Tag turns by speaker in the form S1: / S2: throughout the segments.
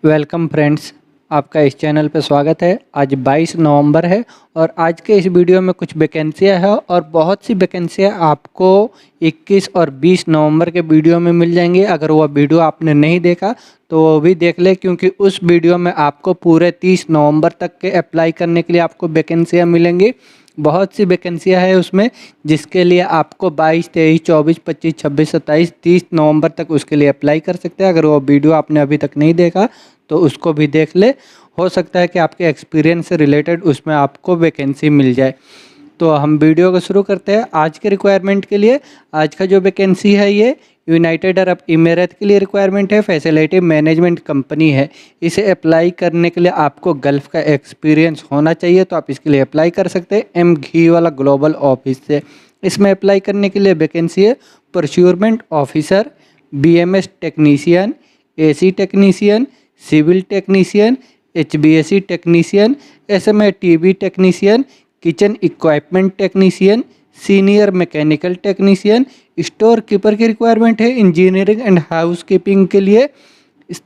S1: Welcome friends, आपका इस channel पे स्वागत है। आज 22 नवंबर है और आज के इस वीडियो में कुछ वैकेंसियां हैं और बहुत सी वैकेंसियां आपको 21 और 20 नवंबर के वीडियो में मिल जाएंगी। अगर वह वीडियो आपने नहीं देखा तो वो भी देख ले, क्योंकि उस वीडियो में आपको पूरे 30 नवंबर तक के अप्लाई करने के लिए आपको वैकेंसियाँ मिलेंगी। बहुत सी वैकेंसियाँ है उसमें, जिसके लिए आपको 22, 23, 24, 25, 26, 27, 30 नवंबर तक उसके लिए अप्लाई कर सकते हैं। अगर वो वीडियो आपने अभी तक नहीं देखा तो उसको भी देख ले। हो सकता है कि आपके एक्सपीरियंस से रिलेटेड उसमें आपको वैकेंसी मिल जाए। तो हम वीडियो को शुरू करते हैं। आज के रिक्वायरमेंट के लिए आज का जो वैकेंसी है ये यूनाइटेड अरब इमीरात के लिए रिक्वायरमेंट है। फैसिलिटी मैनेजमेंट कंपनी है। इसे अप्लाई करने के लिए आपको गल्फ़ का एक्सपीरियंस होना चाहिए, तो आप इसके लिए अप्लाई कर सकते हैं एम घी वाला ग्लोबल ऑफिस से। इसमें अप्लाई करने के लिए वैकेंसी है procurement officer, BMS technician, AC technician, civil technician, एचबीएसी technician, SMA TV technician, kitchen equipment technician, senior mechanical technician, store keeper की रिक्वायरमेंट है। इंजीनियरिंग एंड हाउस कीपिंग के लिए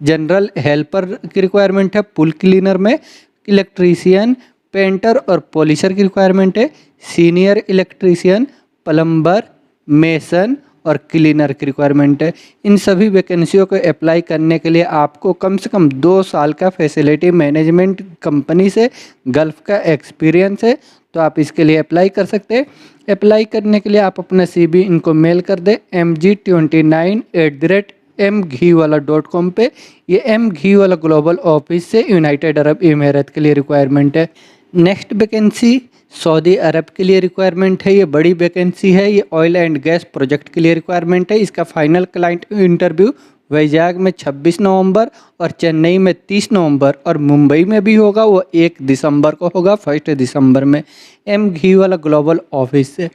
S1: जनरल हेल्पर की रिक्वायरमेंट है। पुल क्लीनर में electrician, painter और polisher की रिक्वायरमेंट है। सीनियर इलेक्ट्रीशियन, प्लम्बर, मेसन और क्लीनर की रिक्वायरमेंट है। इन सभी वैकेंसियों को अप्लाई करने के लिए आपको कम से कम 2 साल का फैसिलिटी मैनेजमेंट कंपनी से गल्फ़ का एक्सपीरियंस है, तो आप इसके लिए अप्लाई कर सकते हैं। अप्लाई करने के लिए आप अपना CV इनको मेल कर दें mg29@mghiwala.com पे। ये एम घी वाला ग्लोबल ऑफिस से यूनाइटेड अरब इमीरात के लिए रिक्वायरमेंट है। नेक्स्ट वैकेंसी सऊदी अरब के लिए रिक्वायरमेंट है। ये बड़ी वैकेंसी है। ये ऑयल एंड गैस प्रोजेक्ट के लिए रिक्वायरमेंट है। इसका फाइनल क्लाइंट इंटरव्यू वैजाग में 26 नवंबर और चेन्नई में 30 नवंबर और मुंबई में भी होगा, वो 1 दिसंबर को होगा, 1 दिसंबर में, एम घी वाला ग्लोबल ऑफिस से।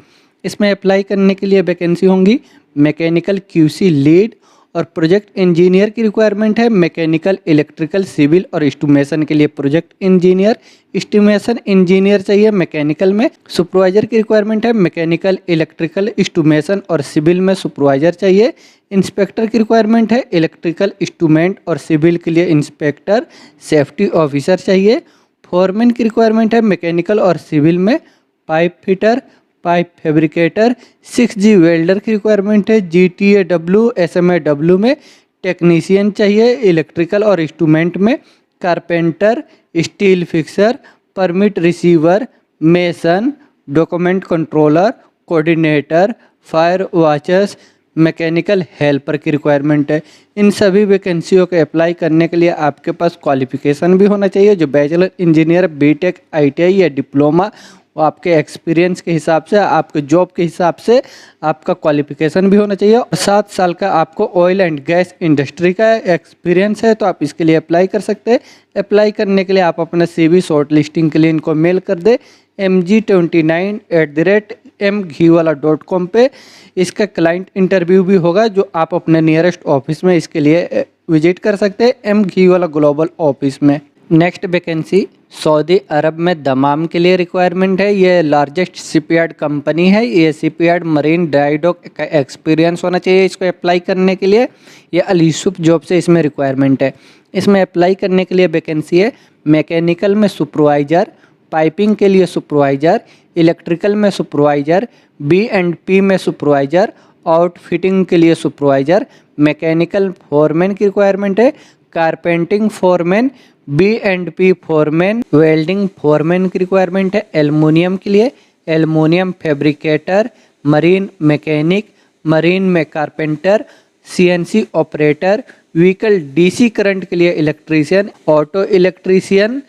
S1: इसमें अप्लाई करने के लिए वैकेंसी होंगी मैकेनिकल QC लीड और प्रोजेक्ट इंजीनियर की रिक्वायरमेंट है। मैकेनिकल, इलेक्ट्रिकल, सिविल और एस्टिमेशन के लिए प्रोजेक्ट इंजीनियर, एस्टिमेशन इंजीनियर चाहिए मैकेनिकल में। सुपरवाइजर की रिक्वायरमेंट है। मैकेनिकल, इलेक्ट्रिकल, एस्टिमेशन और सिविल में सुपरवाइजर चाहिए। इंस्पेक्टर की रिक्वायरमेंट है। इलेक्ट्रिकल, इंस्ट्रूमेंट और सिविल के लिए इंस्पेक्टर, सेफ्टी ऑफिसर चाहिए। फोरमैन की रिक्वायरमेंट है मैकेनिकल और सिविल में। Pipe fitter, pipe fabricator, 6G welder की रिक्वायरमेंट है। GTAW, SMAW में। टेक्नीशियन चाहिए इलेक्ट्रिकल और इंस्ट्रूमेंट में। Carpenter, steel fixer, permit receiver, mason, document controller, coordinator, fire watchers, mechanical helper की रिक्वायरमेंट है। इन सभी वैकेंसियों के अप्लाई करने के लिए आपके पास क्वालिफिकेशन भी होना चाहिए, जो बैचलर इंजीनियर, BTech, ITI या डिप्लोमा, वो आपके एक्सपीरियंस के हिसाब से, आपके जॉब के हिसाब से आपका क्वालिफिकेशन भी होना चाहिए। और 7 साल का आपको ऑयल एंड गैस इंडस्ट्री का एक्सपीरियंस है, तो आप इसके लिए अप्लाई कर सकते हैं। अप्लाई करने के लिए आप अपना CV शॉर्ट लिस्टिंग के लिए इनको मेल कर दे mg29@mghiwala.com पे। इसका क्लाइंट इंटरव्यू भी होगा, जो आप अपने नियरेस्ट ऑफिस में इसके लिए विजिट कर सकते हैं, एम घी वाला ग्लोबल ऑफिस में। नेक्स्ट वैकेंसी सऊदी अरब में दमाम के लिए रिक्वायरमेंट है। ये लार्जेस्ट शिपयार्ड कंपनी है। ये शिपयार्ड मरीन ड्राई डॉक का एक्सपीरियंस होना चाहिए इसको अप्लाई करने के लिए। ये अल यूसुफ जॉब से इसमें रिक्वायरमेंट है। इसमें अप्लाई करने के लिए वैकेंसी है मैकेनिकल में सुपरवाइज़र, पाइपिंग के लिए सुपरवाइज़र, इलेक्ट्रिकल में सुपरवाइज़र, B&P में सुपरवाइज़र, आउटफिटिंग के लिए सुपरवाइज़र, मैकेनिकल फोरमैन की रिक्वायरमेंट है। Carpenting foreman, B&P foreman, welding foreman की रिक्वायरमेंट है। एल्युमिनियम के लिए aluminium fabricator, marine mechanic, marine में carpenter, CNC operator, vehicle DC current के लिए electrician, auto electrician,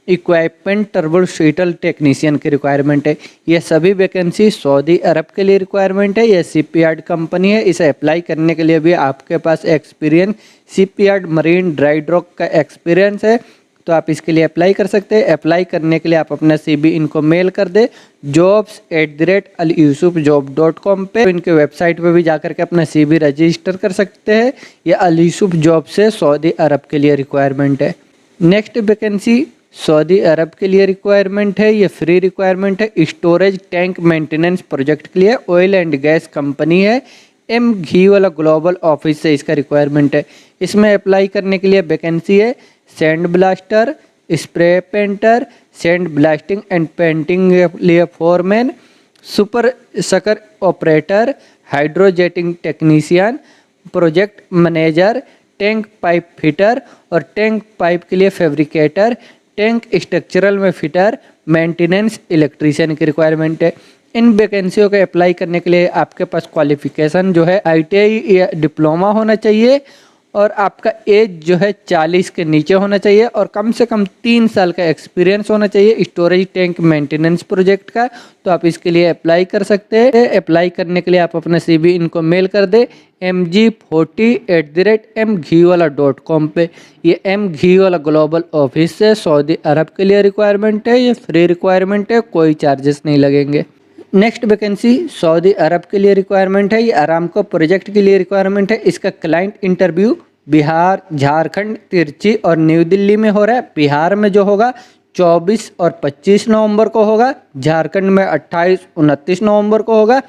S1: equipment turbo shuttle technician की रिक्वायरमेंट है। ये सभी वैकेंसी सऊदी अरब के लिए रिक्वायरमेंट है। ये शिपयार्ड कंपनी है। इसे अप्लाई करने के लिए भी आपके पास experience shipyard marine dry dock का एक्सपीरियंस है, तो आप इसके लिए अप्लाई कर सकते हैं। अप्लाई करने के लिए आप अपना CV इनको मेल कर दे jobs@alyusufjob.com पे। इनके वेबसाइट पे भी जाकर के अपना CV रजिस्टर कर सकते हैं। ये अल यूसुफ जॉब से सऊदी अरब के लिए रिक्वायरमेंट है। नेक्स्ट वैकेंसी सऊदी अरब के लिए रिक्वायरमेंट है। ये फ्री रिक्वायरमेंट है। स्टोरेज टैंक मेंटेनेंस प्रोजेक्ट के लिए ऑयल एंड गैस कंपनी है। एम घी वाला ग्लोबल ऑफिस से इसका रिक्वायरमेंट है। इसमें अप्लाई करने के लिए वैकेंसी है sand blaster, spray painter, sand blasting and painting के लिए foreman, super sucker operator, hydrojetting technician, project manager, tank pipe fitter और टैंक पाइप के लिए फैब्रिकेटर, टैंक स्ट्रक्चरल में फिटर, मेंटेनेंस इलेक्ट्रीशियन की रिक्वायरमेंट है। इन वैकेंसियों को अप्लाई करने के लिए आपके पास क्वालिफिकेशन जो है ITI या डिप्लोमा होना चाहिए और आपका एज जो है 40 के नीचे होना चाहिए और कम से कम 3 साल का एक्सपीरियंस होना चाहिए स्टोरेज टैंक मेंटेनेंस प्रोजेक्ट का। तो आप इसके लिए अप्लाई कर सकते हैं। अप्लाई करने के लिए आप अपना CV इनको मेल कर दे mg40@mghiwala.com पे। ये mghiwala ग्लोबल ऑफिस से सऊदी अरब के लिए रिक्वायरमेंट है। ये फ्री रिक्वायरमेंट है, कोई चार्जेस नहीं लगेंगे। नेक्स्ट वैकेंसी सऊदी अरब के लिए रिक्वायरमेंट है। ये अरामको प्रोजेक्ट के लिए रिक्वायरमेंट है। इसका क्लाइंट इंटरव्यू बिहार, झारखंड, तिरची और न्यू दिल्ली में हो रहा है। बिहार में जो होगा 24 और 25 नवंबर को होगा, झारखंड में 28-29 नवंबर को होगा,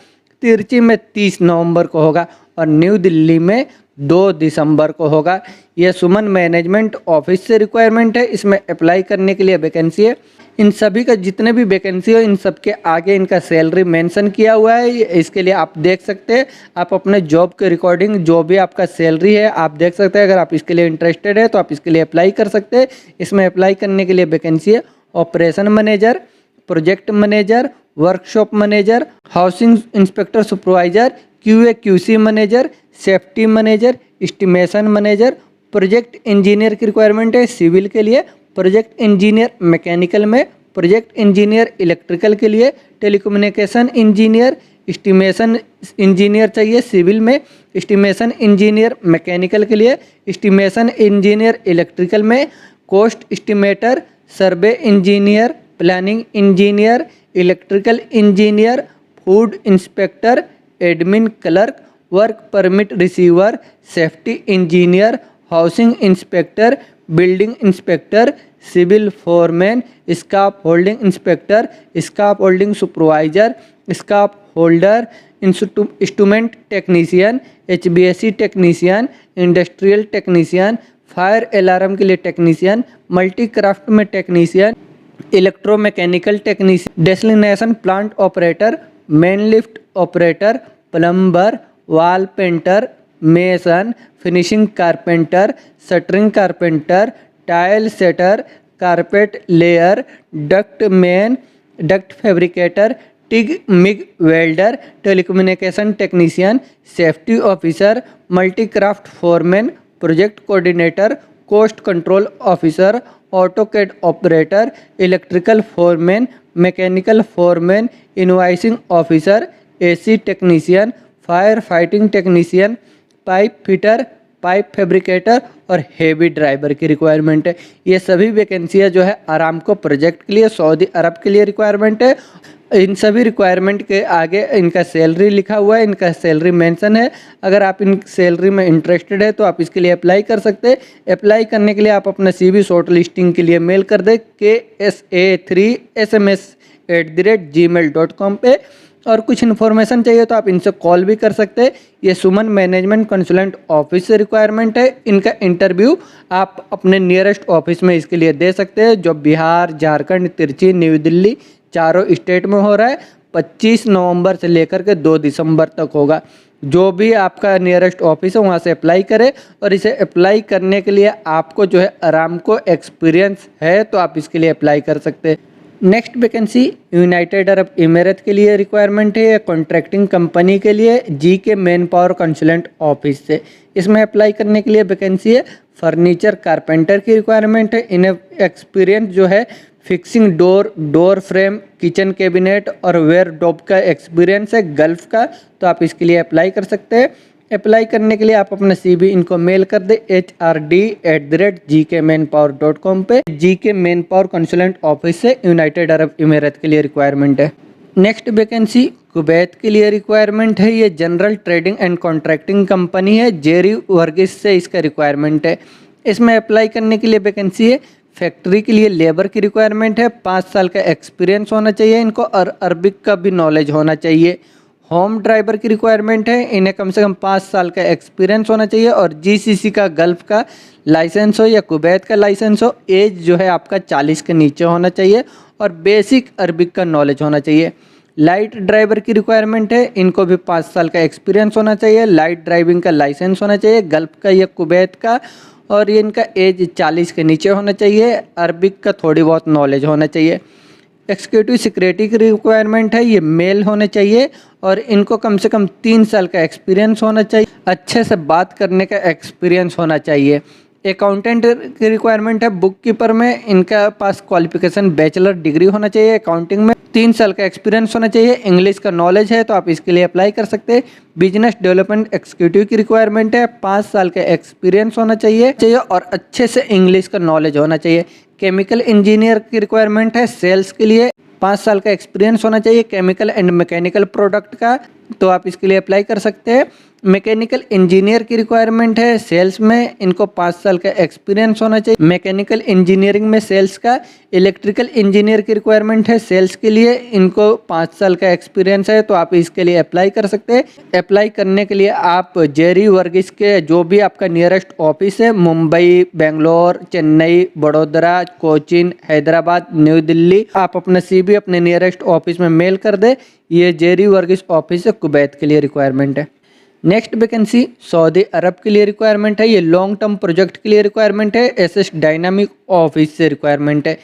S1: तिरची में 30 नवंबर को होगा और न्यू दिल्ली में 2 दिसंबर को होगा। यह सुमन मैनेजमेंट ऑफिस से रिक्वायरमेंट है। इसमें अप्लाई करने के लिए वैकेंसी है। इन सभी का जितने भी वैकेंसी हो इन सब के आगे इनका सैलरी मेंशन किया हुआ है। इसके लिए आप देख सकते हैं, आप अपने जॉब के रिकॉर्डिंग जो भी आपका सैलरी है आप देख सकते हैं। अगर आप इसके लिए इंटरेस्टेड है तो आप इसके लिए अप्लाई कर सकते हैं। इसमें अप्लाई करने के लिए वैकेंसी है operation manager, project manager, workshop manager, housing inspector supervisor, QA/QC manager, safety manager, estimation manager, project engineer की रिक्वायरमेंट है सिविल के लिए, प्रोजेक्ट इंजीनियर मैकेनिकल में, प्रोजेक्ट इंजीनियर इलेक्ट्रिकल के लिए, टेलीकम्युनिकेशन इंजीनियर, एस्टिमेशन इंजीनियर चाहिए सिविल में, एस्टिमेशन इंजीनियर मैकेनिकल के लिए, एस्टिमेशन इंजीनियर इलेक्ट्रिकल में, cost estimator, survey engineer, planning engineer, electrical engineer, food inspector, admin clerk, work permit receiver, safety engineer, housing inspector, building inspector, civil foreman, scaffolding inspector, scaffolding supervisor, scaffolder, instrument technician, HVAC technician, industrial technician, fire alarm के लिए technician, multi craft में technician, electromechanical technician, destination plant operator, main lift operator, plumber, wall painter, mason, finishing carpenter, shuttering carpenter, tile setter, carpet layer, duct man, duct fabricator, TIG MIG welder, telecommunication technician, safety officer, multicraft foreman, project coordinator, cost control officer, AutoCAD operator, electrical foreman, mechanical foreman, invoicing officer, AC technician, fire fighting technician, pipe fitter, pipe fabricator और heavy driver की requirement है। ये सभी वैकेंसियाँ जो है Aramco project के लिए Saudi अरब के लिए रिक्वायरमेंट है। इन सभी रिक्वायरमेंट के आगे इनका सैलरी लिखा हुआ है, इनका सैलरी मेंशन है। अगर आप इन सैलरी में इंटरेस्टेड है तो आप इसके लिए अप्लाई कर सकते हैं। अप्लाई करने के लिए आप अपना CV शॉर्ट लिस्टिंग के लिए मेल कर दें ksa3sms@gmail.com पे। और कुछ इन्फॉर्मेशन चाहिए तो आप इनसे कॉल भी कर सकते हैं। ये सुमन मैनेजमेंट कंसल्टेंट ऑफिस से रिक्वायरमेंट है। इनका इंटरव्यू आप अपने नियरेस्ट ऑफिस में इसके लिए दे सकते हैं, जो बिहार, झारखंड, तिरची, न्यू दिल्ली चारों स्टेट में हो रहा है। 25 नवंबर से लेकर के 2 दिसंबर तक होगा। जो भी आपका नियरेस्ट ऑफिस है वहाँ से अप्लाई करें। और इसे अप्लाई करने के लिए आपको जो है अरामको एक्सपीरियंस है तो आप इसके लिए अप्लाई कर सकते हैं। Next vacancy United Arab emirate के लिए रिक्वायरमेंट है। कॉन्ट्रैक्टिंग कंपनी के लिए GK man power consultant office से। इसमें अप्लाई करने के लिए वैकेंसी है फर्नीचर कारपेंटर की रिक्वायरमेंट है। इन्हें एक्सपीरियंस जो है fixing door frame, kitchen cabinet और वेयर डॉब का एक्सपीरियंस है गल्फ का। तो आप इसके लिए अप्लाई कर सकते हैं। अप्लाई करने के लिए आप अपना CV इनको मेल कर दे hrd@gkmanpower.com पे। GK man power consultant office से यूनाइटेड अरब इमिरेट के लिए रिक्वायरमेंट है। नेक्स्ट वैकेंसी कुवैत के लिए रिक्वायरमेंट है। ये general trading and contracting company है, जेरी वर्गिस से इसका रिक्वायरमेंट है। इसमें अप्लाई करने के लिए वैकेंसी है फैक्ट्री के लिए लेबर की रिक्वायरमेंट है। 5 साल का एक्सपीरियंस होना चाहिए इनको और अरबिक का भी नॉलेज होना चाहिए। होम ड्राइवर की रिक्वायरमेंट है, इन्हें कम से कम 5 साल का एक्सपीरियंस होना चाहिए और जीसीसी का गल्फ का लाइसेंस हो या कुवैत का लाइसेंस हो। एज जो है आपका 40 के नीचे होना चाहिए और बेसिक अरबिक का नॉलेज होना चाहिए। लाइट ड्राइवर की रिक्वायरमेंट है, इनको भी 5 साल का एक्सपीरियंस होना चाहिए, लाइट ड्राइविंग का लाइसेंस होना चाहिए गल्फ का या कुवैत का, और ये इनका एज 40 के नीचे होना चाहिए, अरबिक का थोड़ी बहुत नॉलेज होना चाहिए। एग्जीक्यूटिव सिक्योरिटी की रिक्वायरमेंट है, ये मेल होने चाहिए और इनको कम से कम 3 साल का एक्सपीरियंस होना चाहिए, अच्छे से बात करने का एक्सपीरियंस होना चाहिए। अकाउंटेंट की रिक्वायरमेंट है, बुक कीपर में इनका पास क्वालिफिकेशन बैचलर डिग्री होना चाहिए, अकाउंटिंग में 3 साल का एक्सपीरियंस होना चाहिए, इंग्लिश का नॉलेज है तो आप इसके लिए अप्लाई कर सकते हैं। बिजनेस डेवलपमेंट एग्जीक्यूटिव की रिक्वायरमेंट है, 5 साल का एक्सपीरियंस होना चाहिए और अच्छे से इंग्लिश का नॉलेज होना चाहिए। केमिकल इंजीनियर की रिक्वायरमेंट है, सेल्स के लिए 5 साल का एक्सपीरियंस होना चाहिए केमिकल एंड मैकेनिकल प्रोडक्ट का, तो आप इसके लिए अप्लाई कर सकते हैं। मैकेनिकल इंजीनियर की रिक्वायरमेंट है, सेल्स में इनको 5 साल का एक्सपीरियंस होना चाहिए मैकेनिकल इंजीनियरिंग में सेल्स का। इलेक्ट्रिकल इंजीनियर की रिक्वायरमेंट है, सेल्स के लिए इनको 5 साल का एक्सपीरियंस है, तो आप इसके लिए अप्लाई कर सकते हैं। अप्लाई करने के लिए आप जेरी वर्गीस के जो भी आपका नियरेस्ट ऑफिस है, मुंबई, बेंगलोर, चेन्नई, बड़ोदरा, कोचीन, हैदराबाद, न्यू दिल्ली, आप अपना CV अपने नियरेस्ट ऑफिस में मेल कर दे। ये जेरी वर्गीस ऑफिस है, कुवैत के लिए रिक्वायरमेंट है। नेक्स्ट वैकेंसी सऊदी अरब के लिए रिक्वायरमेंट है, ये लॉन्ग टर्म प्रोजेक्ट के लिए रिक्वायरमेंट है, एसएस डायनामिक ऑफिस से रिक्वायरमेंट है।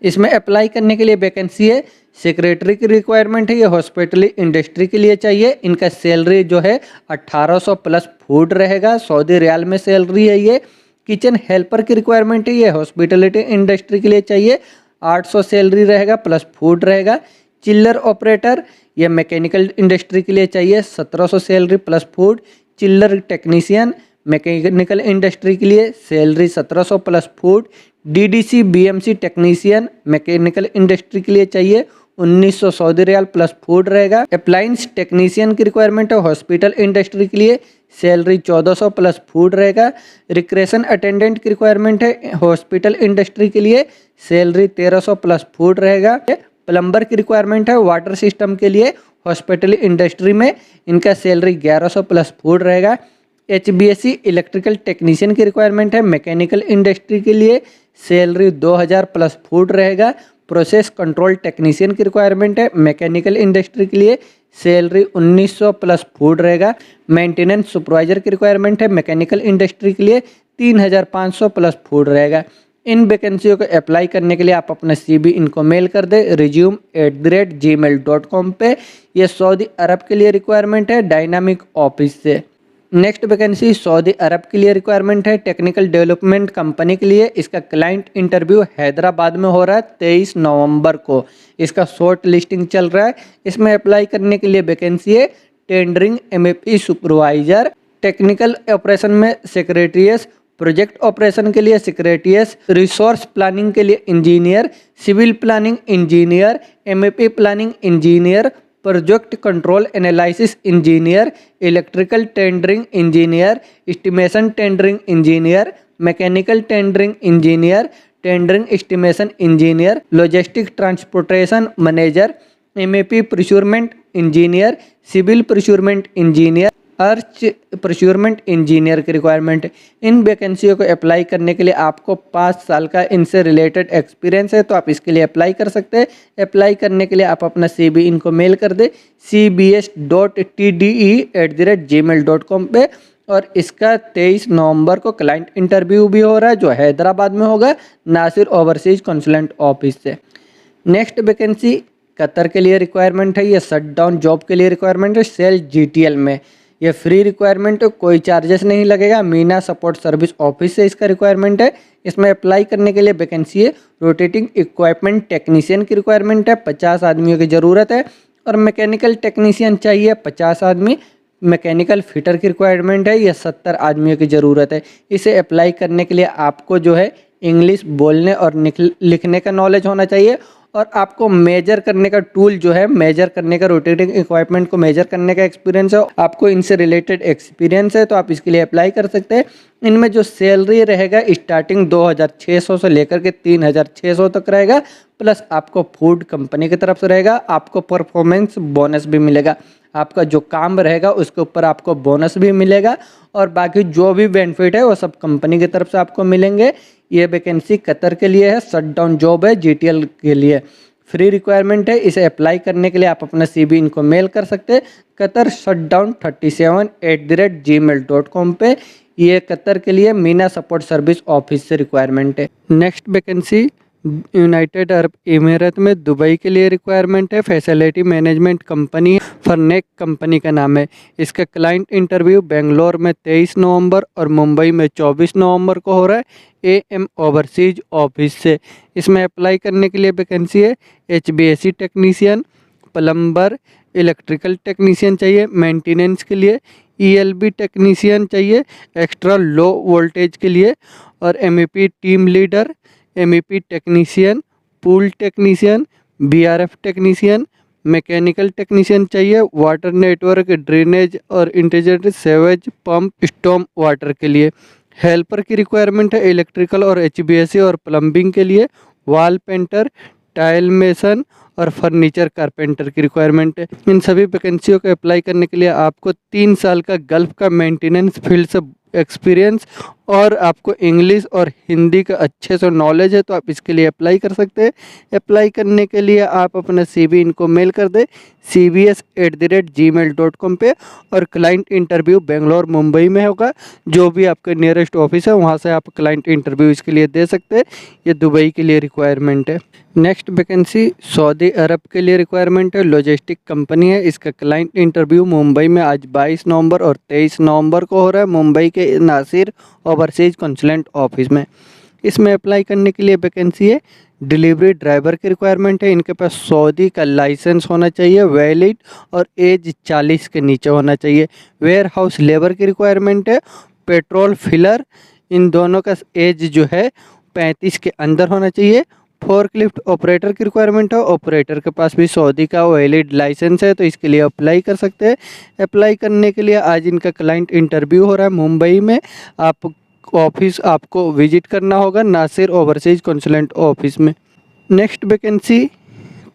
S1: इसमें अप्लाई करने के लिए वैकेंसी है, सेक्रेटरी की रिक्वायरमेंट है, ये हॉस्पिटल इंडस्ट्री के लिए चाहिए। इनका सैलरी जो है 1800 प्लस फूड रहेगा, सऊदी रियाल में सैलरी है ये। किचन हेल्पर की रिक्वायरमेंट है, ये हॉस्पिटलिटी इंडस्ट्री के लिए चाहिए, 800 सैलरी रहेगा प्लस फूड रहेगा। चिल्लर ऑपरेटर या मैकेनिकल इंडस्ट्री के लिए चाहिए, 1700 सैलरी प्लस फूड। चिल्लर टेक्नीशियन मैकेनिकल इंडस्ट्री के लिए salary 1700 plus food. DDC BMC technician mechanical industry के लिए चाहिए, 1900 सऊदी रियाल प्लस फूड रहेगा। अप्लायंस टेक्नीशियन की रिक्वायरमेंट है, हॉस्पिटल इंडस्ट्री के लिए सैलरी 1400 प्लस फूड रहेगा। रिक्रेशन अटेंडेंट की रिक्वायरमेंट है, हॉस्पिटल इंडस्ट्री के लिए सैलरी 1300 प्लस फूड रहेगा। प्लम्बर की रिक्वायरमेंट है, वाटर सिस्टम के लिए हॉस्पिटल इंडस्ट्री में इनका सैलरी 1100 प्लस फूड रहेगा। HBSc इलेक्ट्रिकल टेक्नीशियन की रिक्वायरमेंट है, मैकेनिकल इंडस्ट्री के लिए सैलरी 2000 प्लस फूड रहेगा। प्रोसेस कंट्रोल टेक्नीशियन की रिक्वायरमेंट है, मैकेनिकल इंडस्ट्री के लिए सैलरी 1900 प्लस फूड रहेगा। मेंटेनेंस सुपरवाइजर की रिक्वायरमेंट है, मैकेनिकल इंडस्ट्री के लिए 3500 प्लस फूड रहेगा। इन वैकेंसियों को अप्लाई करने के लिए आप अपना CV इनको मेल कर दे resume@gmail.com पे। ये सऊदी अरब के लिए रिक्वायरमेंट है, डायनामिक ऑफिस से। नेक्स्ट वैकेंसी सऊदी अरब के लिए रिक्वायरमेंट है, टेक्निकल डेवलपमेंट कंपनी के लिए। इसका क्लाइंट इंटरव्यू हैदराबाद में हो रहा है 23 नवंबर को, इसका शॉर्ट लिस्टिंग चल रहा है। इसमें अप्लाई करने के लिए वैकेंसी है tendering MEP supervisor, technical operation में सेक्रेटरीस, प्रोजेक्ट ऑपरेशन के लिए सेक्रेटरीस, रिसोर्स प्लानिंग के लिए engineer, civil planning engineer, MEP planning engineer, project control analysis engineer, electrical tendering engineer, estimation tendering engineer, mechanical tendering engineer, tendering estimation engineer, logistic transportation manager, MEP procurement engineer, civil procurement engineer, arch procurement engineer की requirement है। इन वैकेंसियों को apply करने के लिए आपको 5 साल का इनसे रिलेटेड एक्सपीरियंस है, तो आप इसके लिए अप्लाई कर सकते हैं। अप्लाई करने के लिए आप अपना CV इनको मेल कर दे cbs.tde@gmail.com पे। और इसका 23 नवंबर को क्लाइंट इंटरव्यू भी हो रहा है, जो हैदराबाद में होगा, नासिर ओवरसीज कंसुलेंट ऑफिस से। नेक्स्ट वैकेंसी कतर के लिए रिक्वायरमेंट है, ये शट डाउन जॉब के लिए रिक्वायरमेंट है, सेल GTL में। ये फ्री रिक्वायरमेंट है, कोई चार्जेस नहीं लगेगा, मीना सपोर्ट सर्विस ऑफिस से इसका रिक्वायरमेंट है। इसमें अप्लाई करने के लिए वैकेंसी है रोटेटिंग इक्विपमेंट टेक्नीशियन की रिक्वायरमेंट है, 50 आदमियों की ज़रूरत है। और मैकेनिकल टेक्नीशियन चाहिए 50 आदमी, मैकेनिकल फिटर की रिक्वायरमेंट है, यह 70 आदमियों की ज़रूरत है। इसे अप्लाई करने के लिए आपको जो है इंग्लिश बोलने और लिखने का नॉलेज होना चाहिए और आपको मेजर करने का टूल जो है, मेजर करने का रोटेटिंग इक्विपमेंट को मेजर करने का एक्सपीरियंस है, आपको इनसे रिलेटेड एक्सपीरियंस है, तो आप इसके लिए अप्लाई कर सकते हैं। इनमें जो सैलरी रहेगा स्टार्टिंग 2600 से लेकर के 3600 तक रहेगा, प्लस आपको फूड कंपनी की तरफ से रहेगा, आपको परफॉर्मेंस बोनस भी मिलेगा, आपका जो काम रहेगा उसके ऊपर आपको बोनस भी मिलेगा, और बाकी जो भी बेनिफिट है वो सब कंपनी की तरफ से आपको मिलेंगे। ये वैकेंसी कतर के लिए है, शटडाउन जॉब है, जीटीएल के लिए फ्री रिक्वायरमेंट है। इसे अप्लाई करने के लिए आप अपना CV इनको मेल कर सकते हैं कतर शटडाउन 37@gmail.com पे। ये कतर के लिए मीना सपोर्ट सर्विस ऑफिस से रिक्वायरमेंट है। नेक्स्ट वैकेंसी यूनाइटेड अरब इमीरत में दुबई के लिए रिक्वायरमेंट है, फैसिलिटी मैनेजमेंट कंपनी फरनेक कंपनी का नाम है। इसका क्लाइंट इंटरव्यू बेंगलोर में 23 नवंबर और मुंबई में 24 नवंबर को हो रहा है, AM ओवरसीज ऑफिस से। इसमें अप्लाई करने के लिए वैकेंसी है HVAC technician, plumber, electrical technician चाहिए मेंटेनेंस के लिए, ELB टेक्नीशियन चाहिए एक्स्ट्रा लो वोल्टेज के लिए, और MEP team leader, MEP technician, pool technician, BRF technician, mechanical technician चाहिए वाटर नेटवर्क, ड्रेनेज और integrated sewage pump storm water के लिए। हेल्पर की रिक्वायरमेंट है इलेक्ट्रिकल और HVAC और प्लम्बिंग के लिए, वॉल पेंटर, टाइल मेसन और फर्नीचर कारपेंटर की रिक्वायरमेंट है। इन सभी वैकेंसियों को अप्लाई करने के लिए आपको 3 साल का गल्फ का मेंटेनेंस फील्ड से एक्सपीरियंस और आपको इंग्लिश और हिंदी का अच्छे से नॉलेज है, तो आप इसके लिए अप्लाई कर सकते हैं। अप्लाई करने के लिए आप अपना CV इनको मेल कर दें cvs@gmail.com पे, और क्लाइंट इंटरव्यू बेंगलोर मुंबई में होगा। जो भी आपका नियरेस्ट ऑफिस है वहाँ से आप क्लाइंट इंटरव्यू इसके लिए दे सकते हैं। ये दुबई के लिए रिक्वायरमेंट है। नेक्स्ट वैकेंसी सऊदी अरब के लिए रिक्वायरमेंट है, लॉजिस्टिक कंपनी है। इसका क्लाइंट इंटरव्यू मुंबई में आज 22 नवंबर और 23 नवंबर को हो रहा है, मुंबई के नासिर ओवरसीज कंसुलेंट ऑफिस में। इसमें अप्लाई करने के लिए वैकेंसी है डिलीवरी ड्राइवर की रिक्वायरमेंट है। इनके पास सऊदी का लाइसेंस होना चाहिए वैलिड, और एज 40 के नीचे होना चाहिए। वेयर हाउस लेबर की रिक्वायरमेंट है, पेट्रोल फिलर, इन दोनों का एज जो है 35 के अंदर होना चाहिए। फोर्कलिफ्ट ऑपरेटर की रिक्वायरमेंट है, ऑपरेटर के पास भी सऊदी का वैलिड लाइसेंस है, तो इसके लिए अप्लाई कर सकते हैं। अप्लाई करने के लिए आज इनका क्लाइंट इंटरव्यू हो रहा है मुंबई में। आप ऑफिस आपको विजिट करना होगा नासिर ओवरसीज कंसुलेंट ऑफिस में। नेक्स्ट वैकेंसी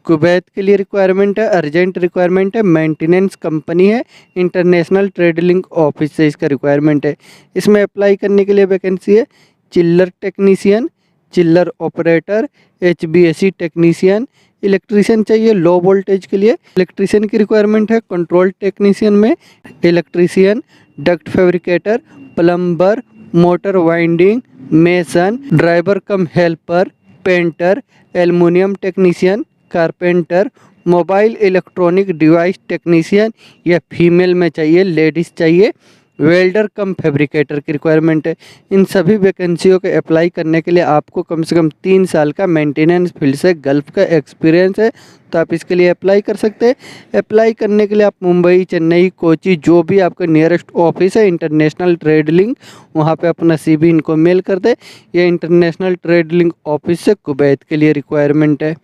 S1: कुवैत के लिए रिक्वायरमेंट है, अर्जेंट रिक्वायरमेंट है, मेंटेनेंस कंपनी है, इंटरनेशनल ट्रेड लिंक ऑफिस से इसका रिक्वायरमेंट है। इसमें अप्लाई करने के लिए वैकेंसी है चिल्लर टेक्नीशियन, चिल्लर ऑपरेटर, HVAC टेक्नीशियन, इलेक्ट्रीशियन चाहिए लो वोल्टेज के लिए। इलेक्ट्रीशियन की रिक्वायरमेंट है कंट्रोल टेक्नीशियन में electrician, duct fabricator, plumber, motor winding, mason, driver cum helper, painter, aluminium technician, carpenter, mobile electronic device technician, या फीमेल में चाहिए लेडीज़ चाहिए, वेल्डर कम फैब्रिकेटर की रिक्वायरमेंट है। इन सभी वैकेंसियों के अप्लाई करने के लिए आपको कम से कम 3 साल का मेंटेनेंस फील्ड से गल्फ का एक्सपीरियंस है, तो आप इसके लिए अप्लाई कर सकते हैं। अप्लाई करने के लिए आप मुंबई, चेन्नई, कोची, जो भी आपका नियरेस्ट ऑफिस है इंटरनेशनल ट्रेड लिंक, वहाँ पे अपना CV इनको मेल कर दे। ये इंटरनेशनल ट्रेड लिंक ऑफिस से कुवैत के लिए रिक्वायरमेंट है।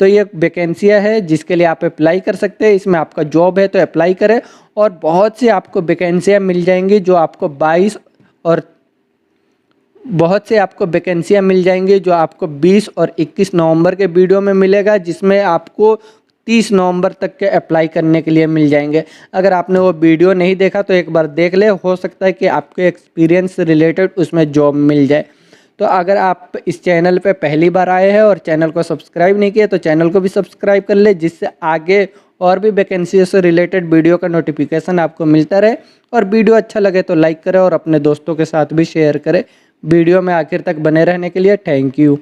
S1: तो ये वैकेंसियाँ है जिसके लिए आप अप्लाई कर सकते हैं। इसमें आपका जॉब है तो अप्लाई करें, और बहुत सी आपको वैकेंसियाँ मिल जाएंगी जो आपको 22 और बहुत से आपको वैकेंसियाँ मिल जाएंगी जो आपको 20 और 21 नवंबर के वीडियो में मिलेगा, जिसमें आपको 30 नवंबर तक के अप्लाई करने के लिए मिल जाएंगे। अगर आपने वो वीडियो नहीं देखा तो एक बार देख ले, हो सकता है कि आपके एक्सपीरियंस से रिलेटेड उसमें जॉब मिल जाए। तो अगर आप इस चैनल पे पहली बार आए हैं और चैनल को सब्सक्राइब नहीं किया तो चैनल को भी सब्सक्राइब कर ले, जिससे आगे और भी वैकेंसी से रिलेटेड वीडियो का नोटिफिकेशन आपको मिलता रहे। और वीडियो अच्छा लगे तो लाइक करें और अपने दोस्तों के साथ भी शेयर करें। वीडियो में आखिर तक बने रहने के लिए थैंक यू।